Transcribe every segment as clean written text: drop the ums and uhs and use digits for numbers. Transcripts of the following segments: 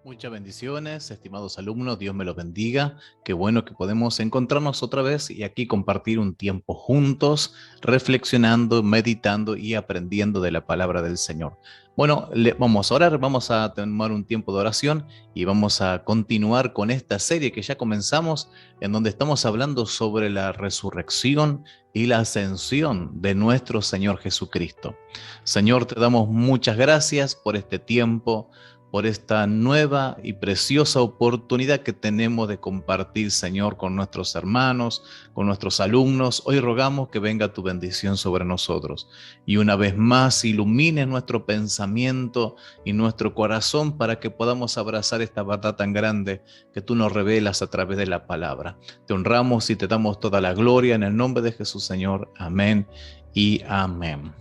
Muchas bendiciones, estimados alumnos, Dios me los bendiga. Qué bueno que podemos encontrarnos otra vez y aquí compartir un tiempo juntos, reflexionando, meditando y aprendiendo de la palabra del Señor. Bueno, vamos a orar, vamos a tomar un tiempo de oración y vamos a continuar con esta serie que ya comenzamos, en donde estamos hablando sobre la resurrección y la ascensión de nuestro Señor Jesucristo. Señor, te damos muchas gracias por este tiempo, por esta nueva y preciosa oportunidad que tenemos de compartir, Señor, con nuestros hermanos, con nuestros alumnos. Hoy rogamos que venga tu bendición sobre nosotros y una vez más ilumine nuestro pensamiento y nuestro corazón para que podamos abrazar esta verdad tan grande que tú nos revelas a través de la palabra. Te honramos y te damos toda la gloria en el nombre de Jesús, Señor. Amén y amén.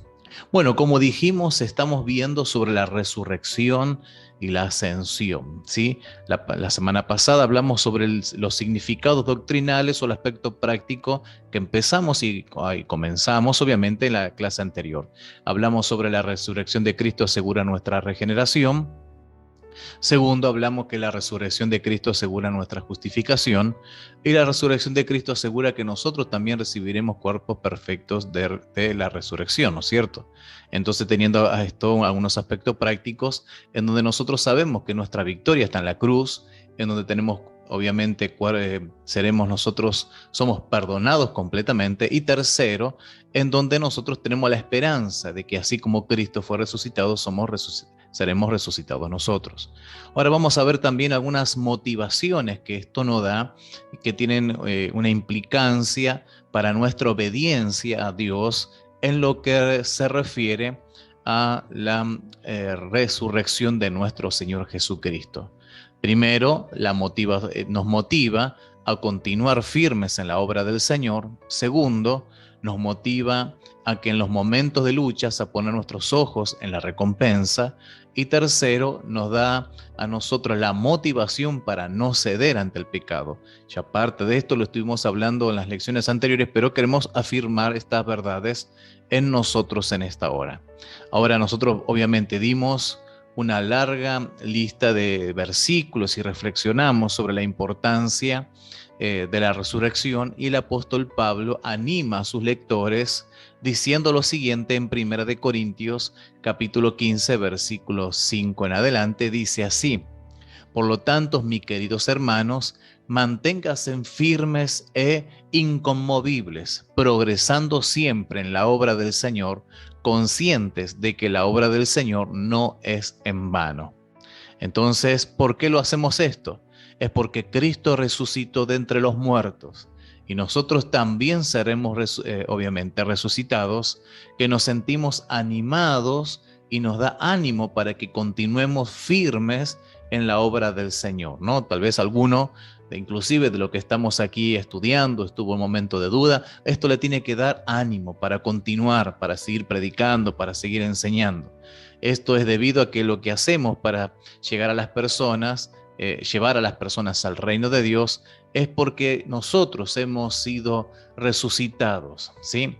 Bueno, como dijimos, estamos viendo sobre la resurrección y la ascensión, ¿sí? La semana pasada hablamos sobre los significados doctrinales o el aspecto práctico que empezamos y comenzamos, obviamente, en la clase anterior. Hablamos sobre la resurrección de Cristo asegura nuestra regeneración. Segundo, hablamos que la resurrección de Cristo asegura nuestra justificación y la resurrección de Cristo asegura que nosotros también recibiremos cuerpos perfectos de la resurrección, ¿no es cierto? Entonces, teniendo a esto algunos aspectos prácticos en donde nosotros sabemos que nuestra victoria está en la cruz, en donde tenemos obviamente seremos nosotros, somos perdonados completamente. Y tercero, en donde nosotros tenemos la esperanza de que así como Cristo fue resucitado, seremos resucitados nosotros. Ahora vamos a ver también algunas motivaciones que esto nos da y que tienen una implicancia para nuestra obediencia a Dios en lo que se refiere a la resurrección de nuestro Señor Jesucristo. Primero, nos motiva a continuar firmes en la obra del Señor. Segundo, nos motiva a que en los momentos de luchas a poner nuestros ojos en la recompensa. Y tercero, nos da a nosotros la motivación para no ceder ante el pecado. Ya parte de esto lo estuvimos hablando en las lecciones anteriores, pero queremos afirmar estas verdades en nosotros en esta hora. Ahora nosotros obviamente dimos una larga lista de versículos y reflexionamos sobre la importancia de la resurrección, y el apóstol Pablo anima a sus lectores diciendo lo siguiente en 1 Corintios capítulo 15 versículo 5 en adelante. Dice así: por lo tanto, mis queridos hermanos, manténganse firmes e inconmovibles, progresando siempre en la obra del Señor, conscientes de que la obra del Señor no es en vano. Entonces, ¿por qué lo hacemos esto? Es porque Cristo resucitó de entre los muertos y nosotros también seremos obviamente resucitados, que nos sentimos animados y nos da ánimo para que continuemos firmes en la obra del Señor, ¿no? Tal vez alguno, inclusive de lo que estamos aquí estudiando, estuvo un momento de duda. Esto le tiene que dar ánimo para continuar, para seguir predicando, para seguir enseñando. Esto es debido a que lo que hacemos para llegar a las personas, llevar a las personas al reino de Dios, es porque nosotros hemos sido resucitados, ¿sí?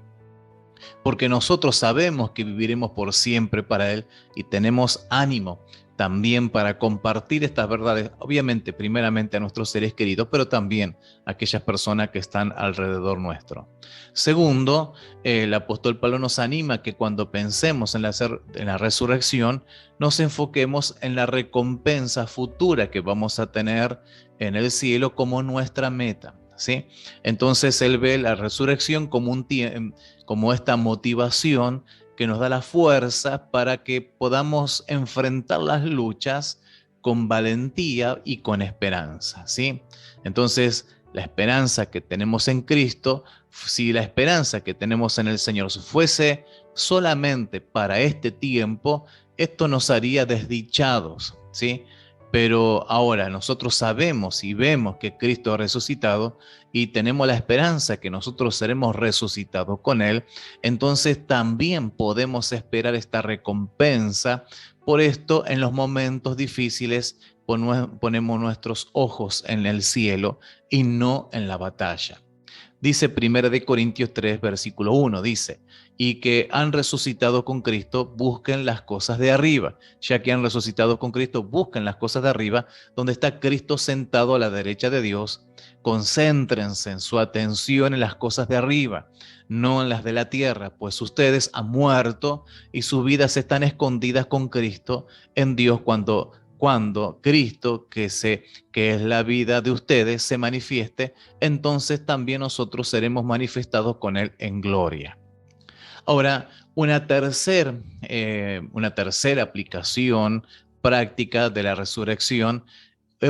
Porque nosotros sabemos que viviremos por siempre para Él y tenemos ánimo también para compartir estas verdades, obviamente primeramente a nuestros seres queridos, pero también a aquellas personas que están alrededor nuestro. Segundo, el apóstol Pablo nos anima que cuando pensemos en la resurrección, nos enfoquemos en la recompensa futura que vamos a tener en el cielo como nuestra meta, ¿sí? Entonces él ve la resurrección como esta motivación que nos da la fuerza para que podamos enfrentar las luchas con valentía y con esperanza, ¿sí? Entonces, la esperanza que tenemos en Cristo, si la esperanza que tenemos en el Señor fuese solamente para este tiempo, esto nos haría desdichados, ¿sí? Pero ahora nosotros sabemos y vemos que Cristo ha resucitado y tenemos la esperanza que nosotros seremos resucitados con Él, entonces también podemos esperar esta recompensa. Por esto, en los momentos difíciles ponemos nuestros ojos en el cielo y no en la batalla. Dice 1 Corintios 3, versículo 1, dice, y que han resucitado con Cristo, busquen las cosas de arriba. Ya que han resucitado con Cristo, busquen las cosas de arriba, donde está Cristo sentado a la derecha de Dios. Concéntrense en su atención en las cosas de arriba, no en las de la tierra, pues ustedes han muerto y sus vidas están escondidas con Cristo en Dios cuando Cristo, que es la vida de ustedes, se manifieste, entonces también nosotros seremos manifestados con Él en gloria. Ahora, una tercera aplicación práctica de la resurrección,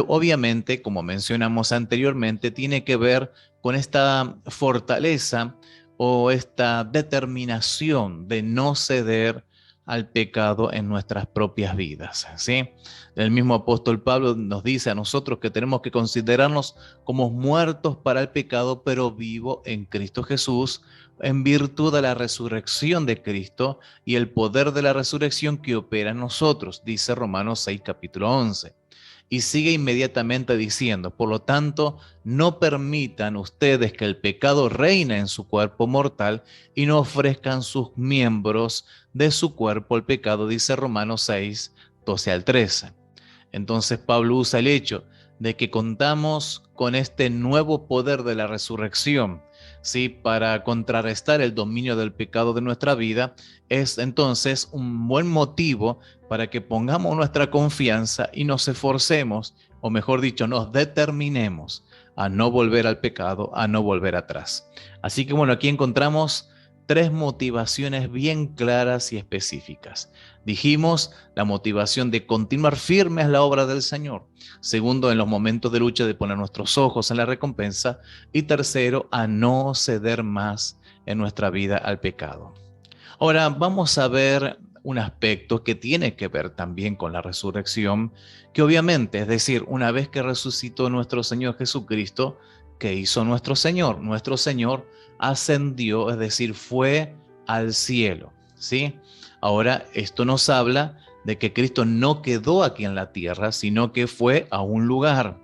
obviamente, como mencionamos anteriormente, tiene que ver con esta fortaleza o esta determinación de no ceder al pecado en nuestras propias vidas, ¿sí? El mismo apóstol Pablo nos dice a nosotros que tenemos que considerarnos como muertos para el pecado, pero vivos en Cristo Jesús, en virtud de la resurrección de Cristo y el poder de la resurrección que opera en nosotros, dice Romanos 6, capítulo 11. Y sigue inmediatamente diciendo, por lo tanto, no permitan ustedes que el pecado reine en su cuerpo mortal y no ofrezcan sus miembros de su cuerpo al pecado, dice Romanos 6, 12 al 13. Entonces Pablo usa el hecho de que contamos con este nuevo poder de la resurrección, ¿sí? Para contrarrestar el dominio del pecado de nuestra vida, es entonces un buen motivo para que pongamos nuestra confianza y nos esforcemos, o mejor dicho, nos determinemos a no volver al pecado, a no volver atrás. Así que bueno, aquí encontramos tres motivaciones bien claras y específicas. Dijimos la motivación de continuar firmes en la obra del Señor. Segundo, en los momentos de lucha de poner nuestros ojos en la recompensa. Y tercero, a no ceder más en nuestra vida al pecado. Ahora vamos a ver un aspecto que tiene que ver también con la resurrección, que obviamente, es decir, una vez que resucitó nuestro Señor Jesucristo, ¿qué hizo nuestro Señor? Nuestro Señor ascendió, es decir, fue al cielo, ¿sí? Ahora, esto nos habla de que Cristo no quedó aquí en la tierra, sino que fue a un lugar,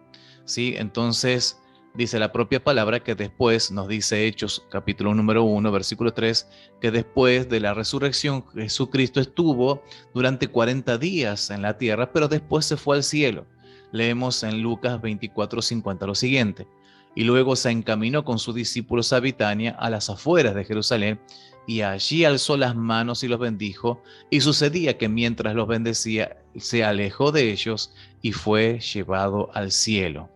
¿sí? Entonces, dice la propia palabra que después, nos dice Hechos capítulo número 1, versículo 3, que después de la resurrección Jesucristo estuvo durante 40 días en la tierra, pero después se fue al cielo. Leemos en Lucas 24:50 lo siguiente: y luego se encaminó con sus discípulos a Betania, a las afueras de Jerusalén, y allí alzó las manos y los bendijo, y sucedía que mientras los bendecía, se alejó de ellos y fue llevado al cielo.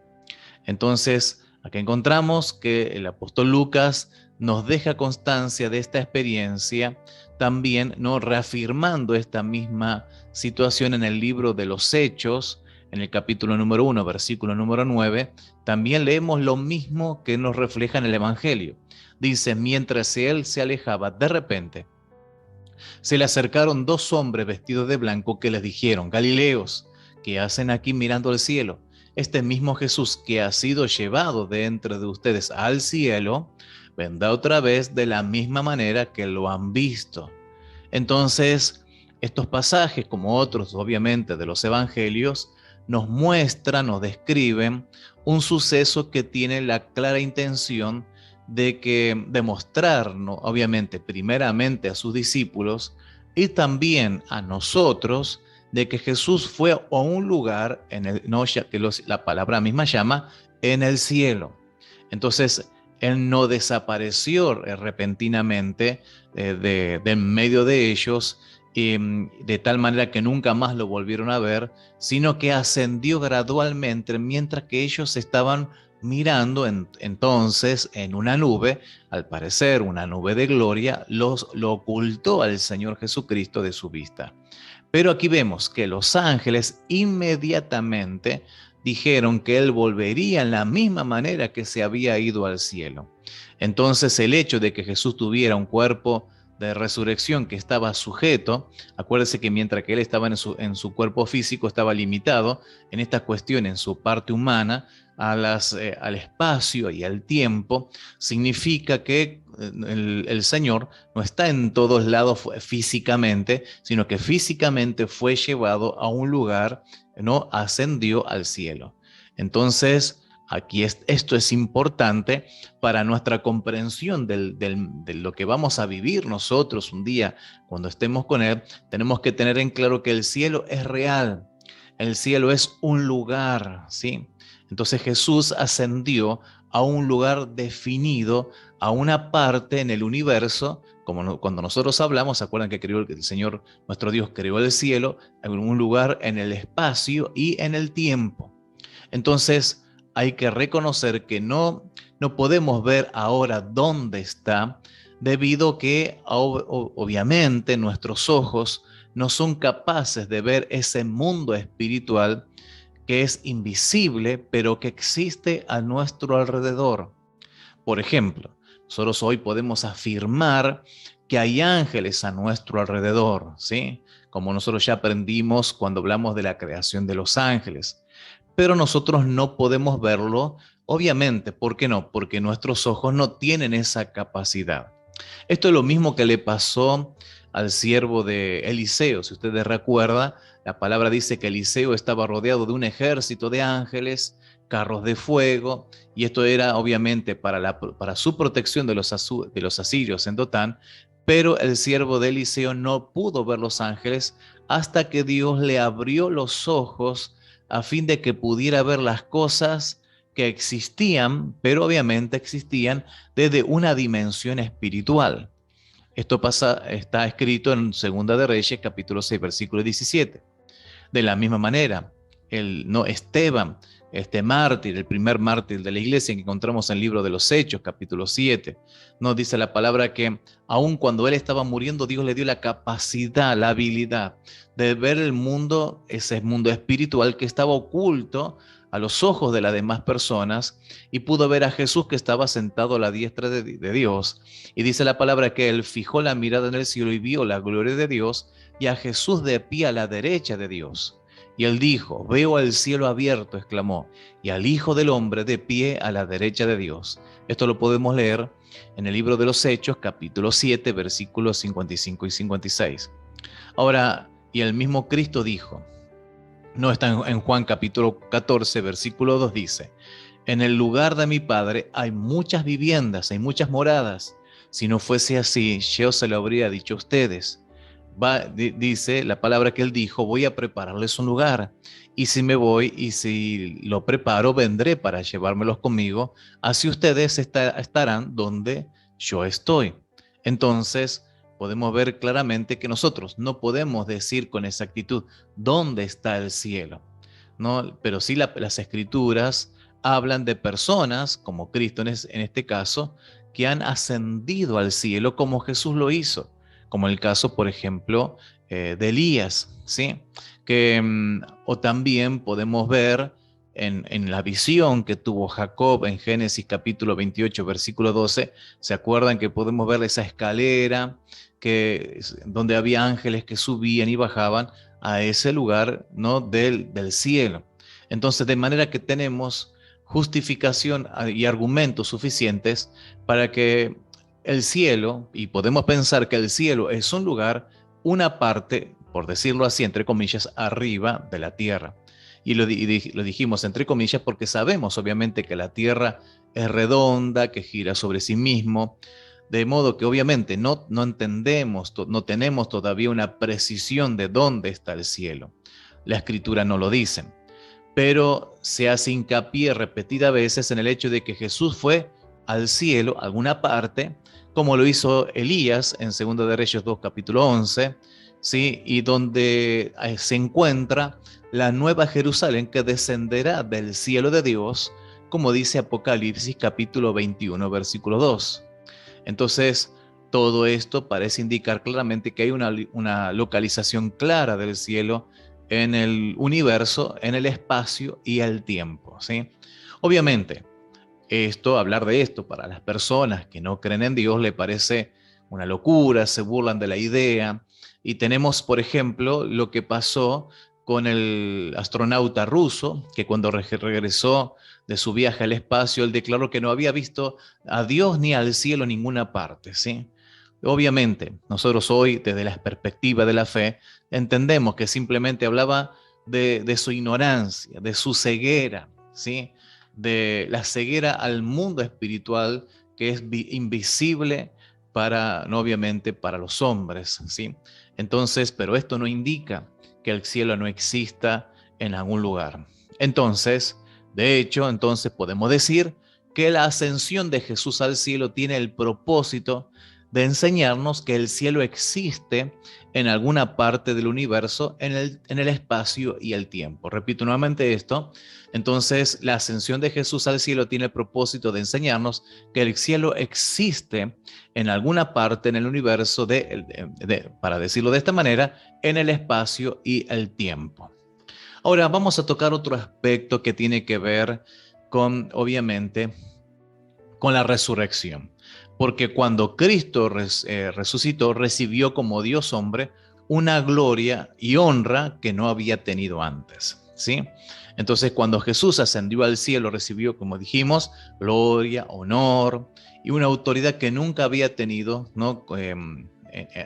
Entonces, aquí encontramos que el apóstol Lucas nos deja constancia de esta experiencia, también no reafirmando esta misma situación en el libro de los Hechos, en el capítulo número 1, versículo número 9, también leemos lo mismo que nos refleja en el Evangelio. Dice, mientras él se alejaba, de repente, se le acercaron dos hombres vestidos de blanco que les dijeron, Galileos, ¿qué hacen aquí mirando al cielo? Este mismo Jesús que ha sido llevado de entre de ustedes al cielo, vendrá otra vez de la misma manera que lo han visto. Entonces, estos pasajes, como otros obviamente de los evangelios, nos muestran, nos describen un suceso que tiene la clara intención de demostrar, ¿no? Obviamente, primeramente a sus discípulos y también a nosotros, de que Jesús fue a un lugar, la palabra misma llama, en el cielo. Entonces, Él no desapareció repentinamente de en medio de ellos, de tal manera que nunca más lo volvieron a ver, sino que ascendió gradualmente mientras que ellos estaban mirando entonces en una nube, al parecer una nube de gloria, lo ocultó al Señor Jesucristo de su vista. Pero aquí vemos que los ángeles inmediatamente dijeron que él volvería en la misma manera que se había ido al cielo. Entonces el hecho de que Jesús tuviera un cuerpo de resurrección que estaba sujeto, acuérdese que mientras que él estaba en su cuerpo físico estaba limitado en esta cuestión, en su parte humana, al espacio y al tiempo, significa que el Señor no está en todos lados físicamente, sino que físicamente fue llevado a un lugar, ¿no? Ascendió al cielo. Entonces, Aquí esto es importante para nuestra comprensión de lo que vamos a vivir nosotros un día cuando estemos con Él. Tenemos que tener en claro que el cielo es real, el cielo es un lugar, ¿sí? Entonces Jesús ascendió a un lugar definido, a una parte en el universo, como cuando nosotros hablamos, ¿se acuerdan que el Señor, nuestro Dios, creó el cielo en un lugar en el espacio y en el tiempo? Entonces, hay que reconocer que no podemos ver ahora dónde está, debido a que obviamente nuestros ojos no son capaces de ver ese mundo espiritual que es invisible, pero que existe a nuestro alrededor. Por ejemplo, nosotros hoy podemos afirmar que hay ángeles a nuestro alrededor, ¿sí? Como nosotros ya aprendimos cuando hablamos de la creación de los ángeles. Pero nosotros no podemos verlo, obviamente. ¿Por qué no? Porque nuestros ojos no tienen esa capacidad. Esto es lo mismo que le pasó al siervo de Eliseo. Si ustedes recuerdan, la palabra dice que Eliseo estaba rodeado de un ejército de ángeles, carros de fuego, y esto era obviamente para su protección de los asirios en Dotán, pero el siervo de Eliseo no pudo ver los ángeles hasta que Dios le abrió los ojos a fin de que pudiera ver las cosas que existían, pero obviamente existían desde una dimensión espiritual. Esto está escrito en Segunda de Reyes, capítulo 6, versículo 17. De la misma manera, Esteban, este mártir, el primer mártir de la iglesia que encontramos en el libro de los Hechos, capítulo 7, nos dice la palabra que aun cuando él estaba muriendo, Dios le dio la capacidad, la habilidad de ver el mundo, ese mundo espiritual que estaba oculto a los ojos de las demás personas, y pudo ver a Jesús que estaba sentado a la diestra de Dios. Y dice la palabra que él fijó la mirada en el cielo y vio la gloria de Dios y a Jesús de pie a la derecha de Dios. Y él dijo: veo al cielo abierto, exclamó, y al Hijo del Hombre de pie a la derecha de Dios. Esto lo podemos leer en el libro de los Hechos, capítulo 7, versículos 55 y 56. Ahora, y el mismo Cristo dijo, no está en Juan capítulo 14, versículo 2, dice: en el lugar de mi Padre hay muchas viviendas, hay muchas moradas. Si no fuese así, yo se lo habría dicho a ustedes. Dice la palabra que él dijo: voy a prepararles un lugar, y si me voy y si lo preparo, vendré para llevármelos conmigo, así ustedes estarán donde yo estoy. Entonces podemos ver claramente que nosotros no podemos decir con exactitud dónde está el cielo, ¿no? Pero sí las escrituras hablan de personas como Cristo en este caso, que han ascendido al cielo como Jesús lo hizo, como el caso, por ejemplo, de Elías, ¿sí? O también podemos ver en la visión que tuvo Jacob en Génesis capítulo 28, versículo 12, ¿se acuerdan que podemos ver esa escalera donde había ángeles que subían y bajaban a ese lugar, ¿no? del cielo? Entonces, de manera que tenemos justificación y argumentos suficientes para que el cielo, y podemos pensar que el cielo es un lugar, una parte, por decirlo así, entre comillas, arriba de la tierra. Y lo dijimos entre comillas porque sabemos obviamente que la tierra es redonda, que gira sobre sí mismo, de modo que obviamente no entendemos, no tenemos todavía una precisión de dónde está el cielo. La escritura no lo dice, pero se hace hincapié repetidas veces en el hecho de que Jesús fue al cielo, a alguna parte, como lo hizo Elías en 2 de Reyes 2, capítulo 11, ¿sí? Y donde se encuentra la nueva Jerusalén que descenderá del cielo de Dios, como dice Apocalipsis capítulo 21, versículo 2. Entonces, todo esto parece indicar claramente que hay una localización clara del cielo en el universo, en el espacio y el tiempo, ¿sí? Obviamente, hablar de esto para las personas que no creen en Dios le parece una locura, se burlan de la idea. Y tenemos, por ejemplo, lo que pasó con el astronauta ruso, que cuando regresó de su viaje al espacio, él declaró que no había visto a Dios ni al cielo en ninguna parte, ¿sí? Obviamente, nosotros hoy, desde la perspectiva de la fe, entendemos que simplemente hablaba de su ignorancia, de su ceguera, ¿sí? de la ceguera al mundo espiritual que es invisible para, no obviamente, para los hombres, ¿sí? Entonces, pero esto no indica que el cielo no exista en algún lugar. Entonces, de hecho, entonces podemos decir que la ascensión de Jesús al cielo tiene el propósito de enseñarnos que el cielo existe en alguna parte del universo, en el espacio y el tiempo. Repito nuevamente esto. Entonces, la ascensión de Jesús al cielo tiene el propósito de enseñarnos que el cielo existe en alguna parte en el universo, para decirlo de esta manera, en el espacio y el tiempo. Ahora vamos a tocar otro aspecto que tiene que ver con, obviamente, con la resurrección. Porque cuando Cristo resucitó, recibió como Dios hombre una gloria y honra que no había tenido antes, ¿sí? Entonces, cuando Jesús ascendió al cielo, recibió, como dijimos, gloria, honor y una autoridad que nunca había tenido, ¿no?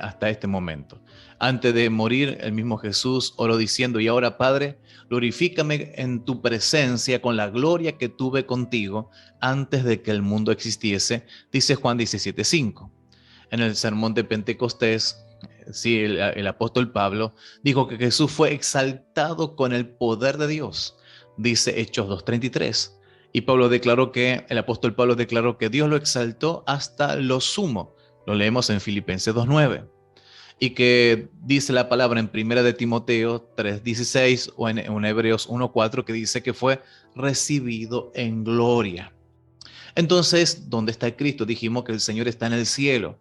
Hasta este momento. Antes de morir, el mismo Jesús oró diciendo: y ahora, Padre, glorifícame en tu presencia con la gloria que tuve contigo antes de que el mundo existiese, dice Juan 17:5. En el sermón de Pentecostés, sí, el apóstol Pablo dijo que Jesús fue exaltado con el poder de Dios, dice Hechos 2:33. Y el apóstol Pablo declaró que Dios lo exaltó hasta lo sumo. Lo leemos en Filipenses 2:9. Y que dice la palabra en Primera de Timoteo 3:16 o en Hebreos 1:4, que dice que fue recibido en gloria. Entonces, ¿dónde está Cristo? Dijimos que el Señor está en el cielo,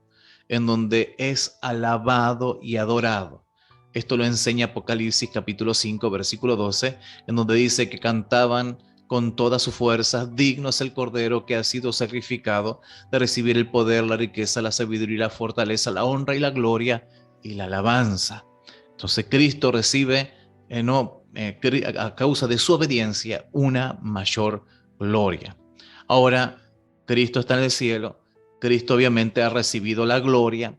en donde es alabado y adorado. Esto lo enseña Apocalipsis capítulo 5, versículo 12, en donde dice que cantaban con toda su fuerza: digno es el Cordero que ha sido sacrificado de recibir el poder, la riqueza, la sabiduría, la fortaleza, la honra y la gloria y la alabanza. Entonces Cristo recibe, a causa de su obediencia, una mayor gloria. Ahora, Cristo está en el cielo. Cristo obviamente ha recibido la gloria,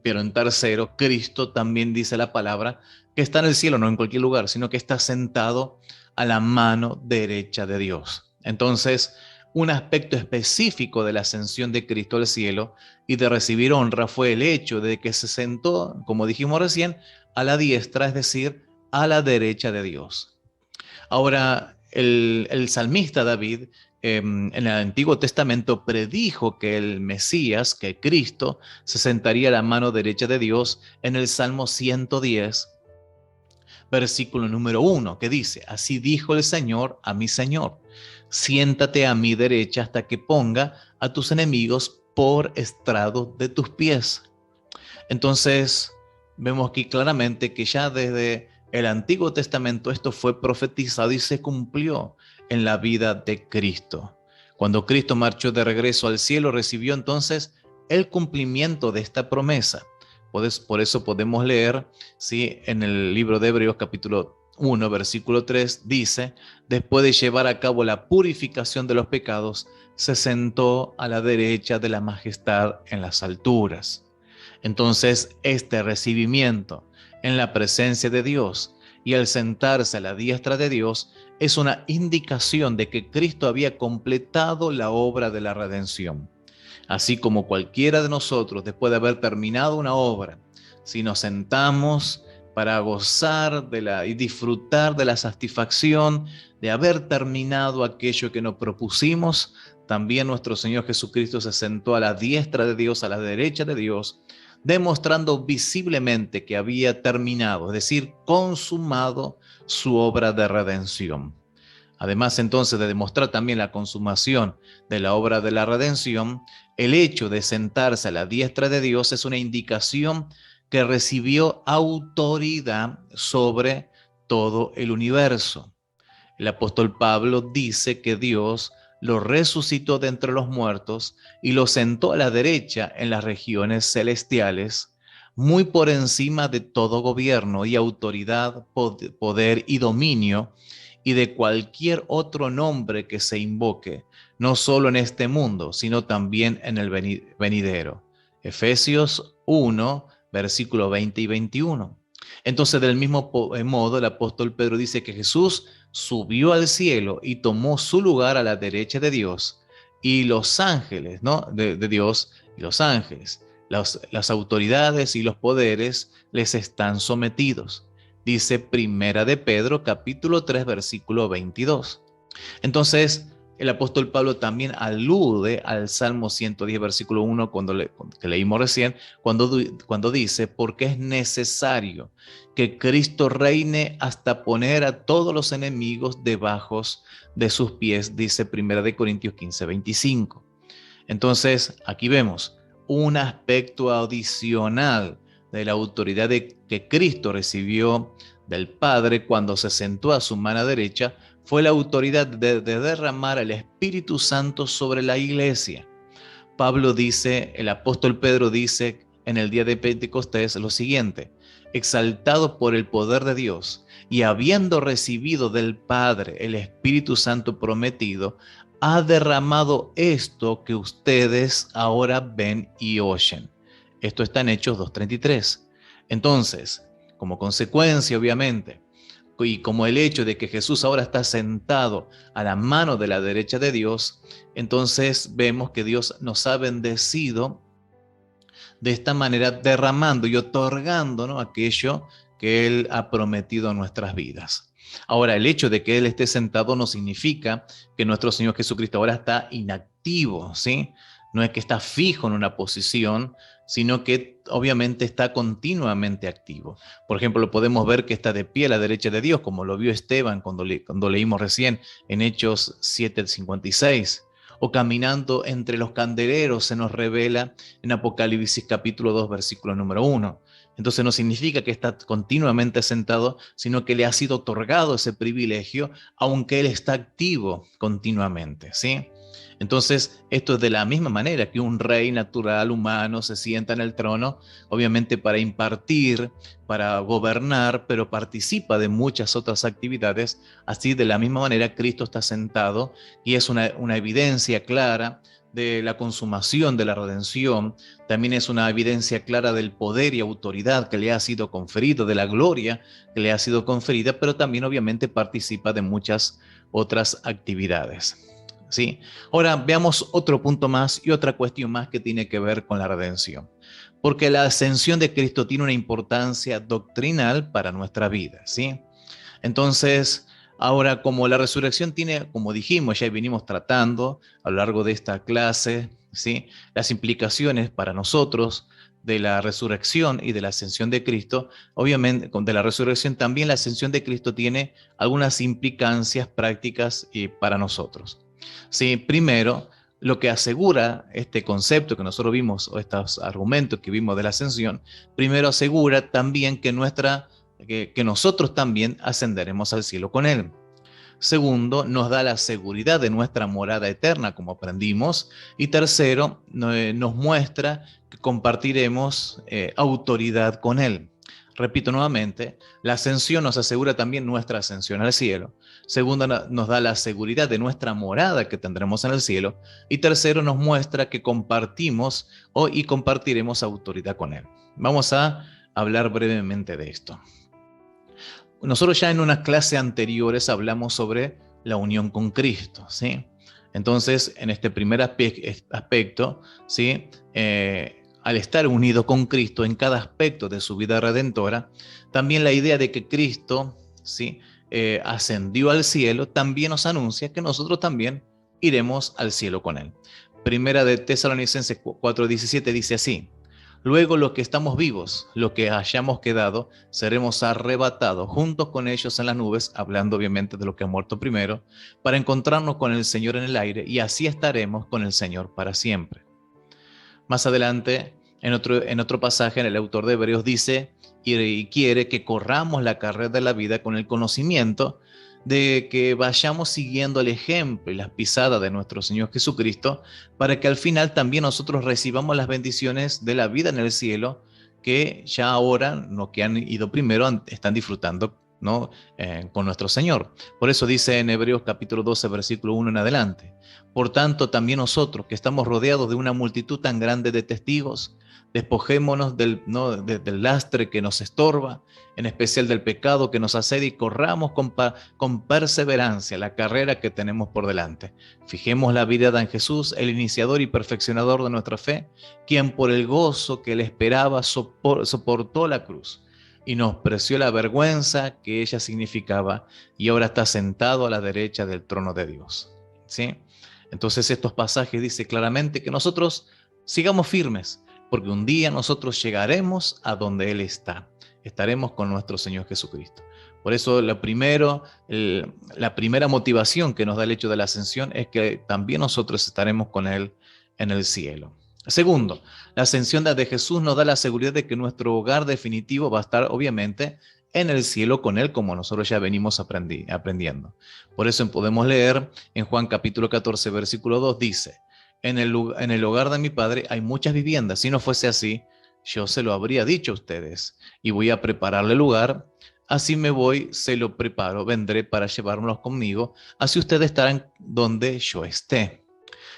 pero en tercero, Cristo también dice la palabra que está en el cielo, no en cualquier lugar, sino que está sentado a la mano derecha de Dios. Entonces, un aspecto específico de la ascensión de Cristo al cielo y de recibir honra fue el hecho de que se sentó, como dijimos recién, a la diestra, es decir, a la derecha de Dios. Ahora, el salmista David en el Antiguo Testamento predijo que el Mesías, que Cristo, se sentaría a la mano derecha de Dios en el Salmo 110, versículo número 1, que dice: así dijo el Señor a mi Señor, siéntate a mi derecha hasta que ponga a tus enemigos por estrado de tus pies. Entonces, vemos aquí claramente que ya desde el Antiguo Testamento esto fue profetizado y se cumplió en la vida de Cristo. Cuando Cristo marchó de regreso al cielo, recibió entonces el cumplimiento de esta promesa. Por eso podemos leer, ¿sí?, en el libro de Hebreos capítulo 1, versículo 3, dice: después de llevar a cabo la purificación de los pecados, se sentó a la derecha de la majestad en las alturas. Entonces, este recibimiento en la presencia de Dios y al sentarse a la diestra de Dios es una indicación de que Cristo había completado la obra de la redención. Así como cualquiera de nosotros, después de haber terminado una obra, si nos sentamos para gozar y disfrutar de la satisfacción de haber terminado aquello que nos propusimos, también nuestro Señor Jesucristo se sentó a la diestra de Dios, a la derecha de Dios, demostrando visiblemente que había terminado, es decir, consumado su obra de redención. Además, entonces, de demostrar también la consumación de la obra de la redención, el hecho de sentarse a la diestra de Dios es una indicación que recibió autoridad sobre todo el universo. El apóstol Pablo dice que Dios lo resucitó de entre los muertos y lo sentó a la derecha en las regiones celestiales, muy por encima de todo gobierno y autoridad, poder y dominio, y de cualquier otro nombre que se invoque, no solo en este mundo, sino también en el venidero. Efesios 1, versículo 20 y 21. Entonces, del mismo modo, el apóstol Pedro dice que Jesús subió al cielo y tomó su lugar a la derecha de Dios, y los ángeles, ¿no? de Dios y los ángeles, las autoridades y los poderes les están sometidos. Dice Primera de Pedro, capítulo 3, versículo 22. Entonces, el apóstol Pablo también alude al Salmo 110, versículo 1, que leímos recién, cuando dice, porque es necesario que Cristo reine hasta poner a todos los enemigos debajo de sus pies, dice 1 Corintios 15, 25. Entonces, aquí vemos un aspecto adicional de la autoridad que Cristo recibió del Padre cuando se sentó a su mano derecha, fue la autoridad de derramar el Espíritu Santo sobre la iglesia. Pablo dice, el apóstol Pedro dice en el día de Pentecostés lo siguiente: exaltado por el poder de Dios y habiendo recibido del Padre el Espíritu Santo prometido, ha derramado esto que ustedes ahora ven y oyen. Esto está en Hechos 2:33. Entonces, como consecuencia, obviamente, y como el hecho de que Jesús ahora está sentado a la mano de la derecha de Dios, entonces vemos que Dios nos ha bendecido de esta manera, derramando y otorgando, ¿no?, aquello que Él ha prometido en nuestras vidas. Ahora, el hecho de que Él esté sentado no significa que nuestro Señor Jesucristo ahora está inactivo, ¿sí? No es que está fijo en una posición, sino que obviamente está continuamente activo. Por ejemplo, lo podemos ver que está de pie a la derecha de Dios, como lo vio Esteban cuando leímos recién en Hechos 7:56. O caminando entre los candeleros se nos revela en Apocalipsis capítulo 2, versículo número 1. Entonces no significa que está continuamente sentado, sino que le ha sido otorgado ese privilegio, aunque Él está activo continuamente, ¿sí? Entonces, esto es de la misma manera que un rey natural humano se sienta en el trono, obviamente para impartir, para gobernar, pero participa de muchas otras actividades. Así, de la misma manera, Cristo está sentado y es una evidencia clara de la consumación de la redención. También es una evidencia clara del poder y autoridad que le ha sido conferido, de la gloria que le ha sido conferida, pero también obviamente participa de muchas otras actividades. ¿Sí? Ahora veamos otro punto más y otra cuestión más que tiene que ver con la redención. Porque la ascensión de Cristo tiene una importancia doctrinal para nuestra vida, ¿sí? Entonces, ahora como la resurrección tiene, como dijimos, ya venimos tratando a lo largo de esta clase, ¿sí?, las implicaciones para nosotros de la resurrección y de la ascensión de Cristo. Obviamente, de la resurrección también la ascensión de Cristo tiene algunas implicancias prácticas para nosotros. Sí, primero, lo que asegura este concepto que nosotros vimos, o estos argumentos que vimos de la ascensión, primero asegura también que nosotros también ascenderemos al cielo con Él. Segundo, nos da la seguridad de nuestra morada eterna, como aprendimos. Y tercero, nos muestra que compartiremos autoridad con Él. Repito nuevamente, la ascensión nos asegura también nuestra ascensión al cielo. Segundo, nos da la seguridad de nuestra morada que tendremos en el cielo. Y tercero, nos muestra que compartimos y compartiremos autoridad con Él. Vamos a hablar brevemente de esto. Nosotros ya en unas clases anteriores hablamos sobre la unión con Cristo, ¿sí? Entonces, en este primer aspecto, ¿sí?, al estar unido con Cristo en cada aspecto de su vida redentora, también la idea de que Cristo, ¿sí?, ascendió al cielo, también nos anuncia que nosotros también iremos al cielo con Él. Primera de Tesalonicenses 4:17 dice así: luego los que estamos vivos, los que hayamos quedado, seremos arrebatados juntos con ellos en las nubes, hablando obviamente de los que han muerto primero, para encontrarnos con el Señor en el aire, y así estaremos con el Señor para siempre. Más adelante, en otro pasaje, el autor de Hebreos dice, y quiere que corramos la carrera de la vida con el conocimiento de que vayamos siguiendo el ejemplo y las pisadas de nuestro Señor Jesucristo, para que al final también nosotros recibamos las bendiciones de la vida en el cielo, que ya ahora, los que han ido primero, están disfrutando ¿no? Con nuestro Señor. Por eso dice en Hebreos capítulo 12, versículo 1 en adelante: por tanto, también nosotros, que estamos rodeados de una multitud tan grande de testigos, despojémonos ¿no? del lastre que nos estorba, en especial del pecado que nos asedia, y corramos con perseverancia la carrera que tenemos por delante. Fijemos la mirada en Jesús, el iniciador y perfeccionador de nuestra fe, quien por el gozo que le esperaba soportó la cruz y nos preció la vergüenza que ella significaba, y ahora está sentado a la derecha del trono de Dios. ¿Sí? Entonces estos pasajes dicen claramente que nosotros sigamos firmes, porque un día nosotros llegaremos a donde Él está. Estaremos con nuestro Señor Jesucristo. Por eso la primera motivación que nos da el hecho de la ascensión es que también nosotros estaremos con Él en el cielo. Segundo, la ascensión de Jesús nos da la seguridad de que nuestro hogar definitivo va a estar obviamente en el cielo con Él, como nosotros ya venimos aprendiendo. Por eso podemos leer en Juan capítulo 14, versículo 2, dice: en el hogar de mi Padre hay muchas viviendas. Si no fuese así, yo se lo habría dicho a ustedes, y voy a prepararle lugar. Así me voy, se lo preparo, vendré para llevármelos conmigo, así ustedes estarán donde yo esté.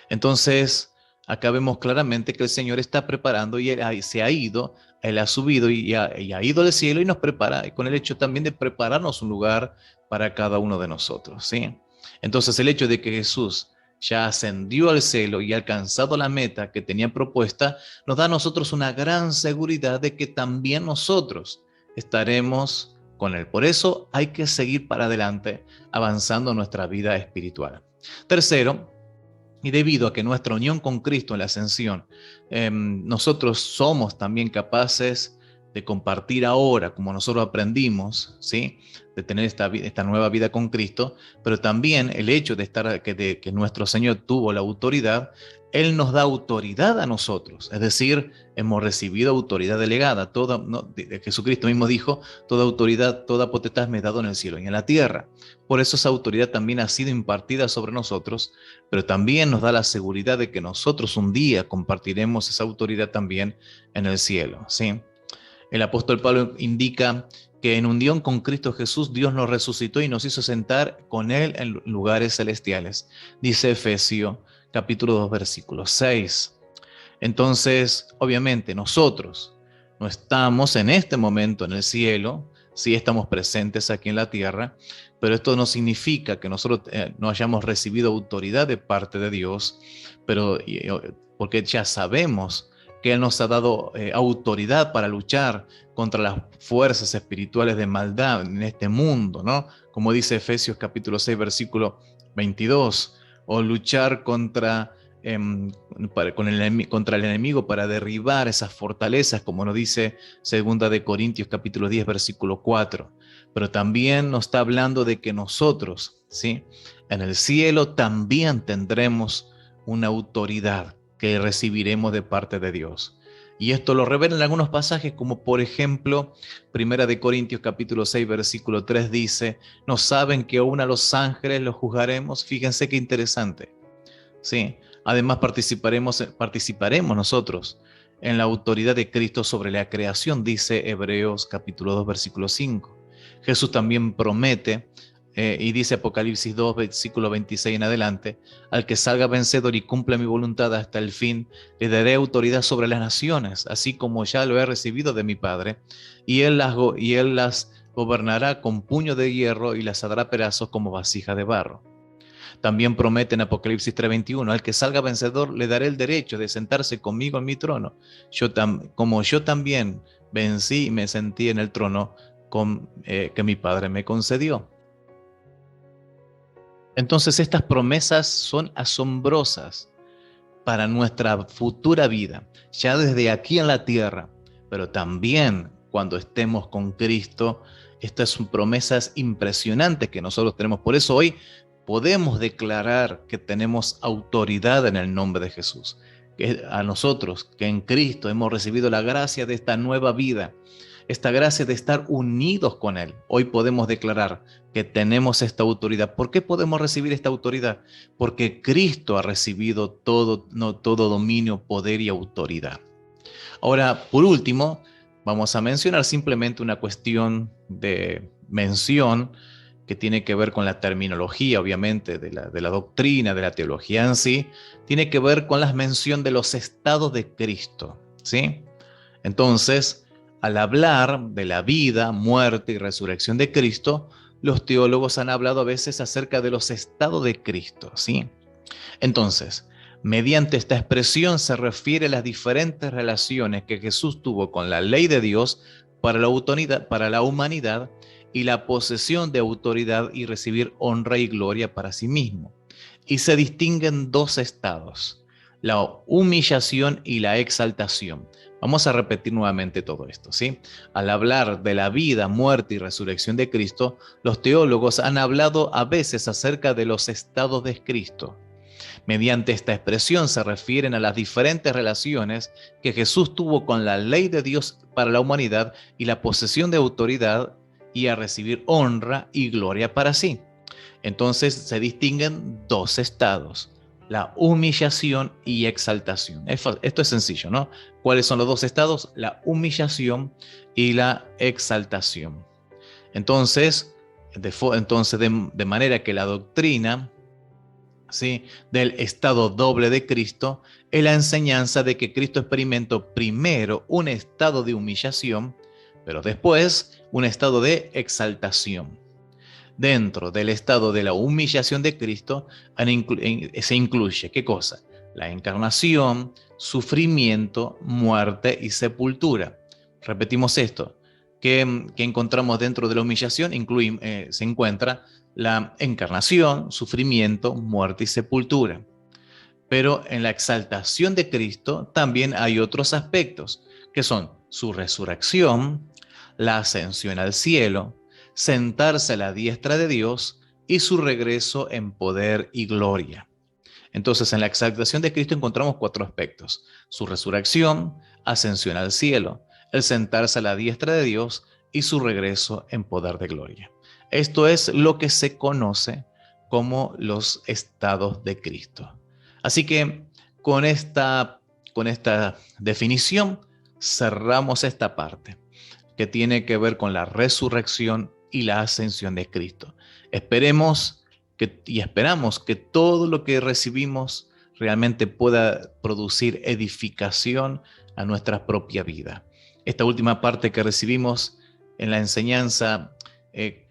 Entonces, acá vemos claramente que el Señor está preparando, y Él se ha ido, Él ha subido y ha ido al cielo, y nos prepara con el hecho también de prepararnos un lugar para cada uno de nosotros, ¿sí? Entonces, el hecho de que Jesús ya ascendió al cielo y ha alcanzado la meta que tenía propuesta, nos da a nosotros una gran seguridad de que también nosotros estaremos con Él. Por eso hay que seguir para adelante, avanzando en nuestra vida espiritual. Tercero, y debido a que nuestra unión con Cristo en la ascensión, nosotros somos también capaces de compartir ahora, como nosotros aprendimos, ¿sí? De tener esta nueva vida con Cristo, pero también el hecho de que nuestro Señor tuvo la autoridad, Él nos da autoridad a nosotros, es decir, hemos recibido autoridad delegada. ¿No? Jesucristo mismo dijo: toda autoridad, toda potestad me ha dado en el cielo y en la tierra. Por eso esa autoridad también ha sido impartida sobre nosotros, pero también nos da la seguridad de que nosotros un día compartiremos esa autoridad también en el cielo, ¿sí? El apóstol Pablo indica que en unión con Cristo Jesús, Dios nos resucitó y nos hizo sentar con Él en lugares celestiales. Dice Efesios capítulo 2, versículo 6. Entonces, obviamente, nosotros no estamos en este momento en el cielo, sí estamos presentes aquí en la tierra, pero esto no significa que nosotros no hayamos recibido autoridad de parte de Dios, porque ya sabemos que Él nos ha dado autoridad para luchar contra las fuerzas espirituales de maldad en este mundo, ¿no? Como dice Efesios capítulo 6, versículo 22, o luchar contra el enemigo para derribar esas fortalezas, como nos dice 2 de Corintios capítulo 10, versículo 4. Pero también nos está hablando de que nosotros, ¿sí? En el cielo también tendremos una autoridad que recibiremos de parte de Dios. Y esto lo revela en algunos pasajes, como por ejemplo, 1 de Corintios capítulo 6, versículo 3 dice: ¿no saben que aún a los ángeles los juzgaremos? Fíjense qué interesante, ¿sí? Además participaremos nosotros en la autoridad de Cristo sobre la creación, dice Hebreos capítulo 2, versículo 5. Jesús también promete, y dice Apocalipsis 2, versículo 26 en adelante: al que salga vencedor y cumpla mi voluntad hasta el fin, le daré autoridad sobre las naciones, así como ya lo he recibido de mi Padre, y él las gobernará con puño de hierro y las hará pedazos como vasija de barro. También promete en Apocalipsis 3:21: al que salga vencedor le daré el derecho de sentarse conmigo en mi trono, como yo también vencí y me sentí en el trono que mi Padre me concedió. Entonces estas promesas son asombrosas para nuestra futura vida, ya desde aquí en la tierra, pero también cuando estemos con Cristo. Estas son promesas impresionantes que nosotros tenemos. Por eso hoy podemos declarar que tenemos autoridad en el nombre de Jesús. Que a nosotros, que en Cristo hemos recibido la gracia de esta nueva vida, esta gracia de estar unidos con Él, hoy podemos declarar que tenemos esta autoridad. ¿Por qué podemos recibir esta autoridad? Porque Cristo ha recibido todo dominio, poder y autoridad. Ahora, por último, vamos a mencionar simplemente una cuestión de mención que tiene que ver con la terminología, obviamente, de la doctrina, de la teología en sí, tiene que ver con la mención de los estados de Cristo, ¿sí? Entonces, al hablar de la vida, muerte y resurrección de Cristo, los teólogos han hablado a veces acerca de los estados de Cristo, ¿sí? Entonces, mediante esta expresión se refiere a las diferentes relaciones que Jesús tuvo con la ley de Dios para la humanidad y la posesión de autoridad y recibir honra y gloria para sí mismo. Y se distinguen dos estados, la humillación y la exaltación. Vamos a repetir nuevamente todo esto, ¿sí? Al hablar de la vida, muerte y resurrección de Cristo, los teólogos han hablado a veces acerca de los estados de Cristo. Mediante esta expresión se refieren a las diferentes relaciones que Jesús tuvo con la ley de Dios para la humanidad y la posesión de autoridad y a recibir honra y gloria para sí. Entonces se distinguen dos estados, la humillación y exaltación. Esto es sencillo, ¿no? ¿Cuáles son los dos estados? La humillación y la exaltación. Entonces, de manera que la doctrina, ¿sí?, del estado doble de Cristo es la enseñanza de que Cristo experimentó primero un estado de humillación, pero después un estado de exaltación. Dentro del estado de la humillación de Cristo se incluye, ¿qué cosa? La encarnación, sufrimiento, muerte y sepultura. Repetimos esto. ¿Qué encontramos dentro de la humillación? Se encuentra la encarnación, sufrimiento, muerte y sepultura. Pero en la exaltación de Cristo también hay otros aspectos, que son su resurrección, la ascensión al cielo, sentarse a la diestra de Dios y su regreso en poder y gloria. Entonces, en la exaltación de Cristo encontramos cuatro aspectos: su resurrección, ascensión al cielo, el sentarse a la diestra de Dios y su regreso en poder de gloria. Esto es lo que se conoce como los estados de Cristo. Así que con esta definición cerramos esta parte que tiene que ver con la resurrección y la ascensión de Cristo. Esperamos y esperamos que todo lo que recibimos realmente pueda producir edificación a nuestra propia vida. Esta última parte que recibimos en la enseñanza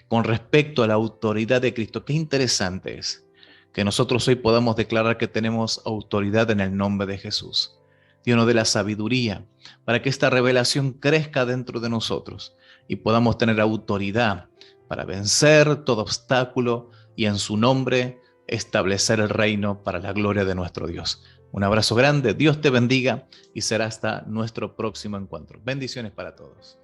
con respecto a la autoridad de Cristo, qué interesante es que nosotros hoy podamos declarar que tenemos autoridad en el nombre de Jesús. Dios nos dé la sabiduría para que esta revelación crezca dentro de nosotros y podamos tener autoridad para vencer todo obstáculo y en su nombre establecer el reino para la gloria de nuestro Dios. Un abrazo grande, Dios te bendiga y será hasta nuestro próximo encuentro. Bendiciones para todos.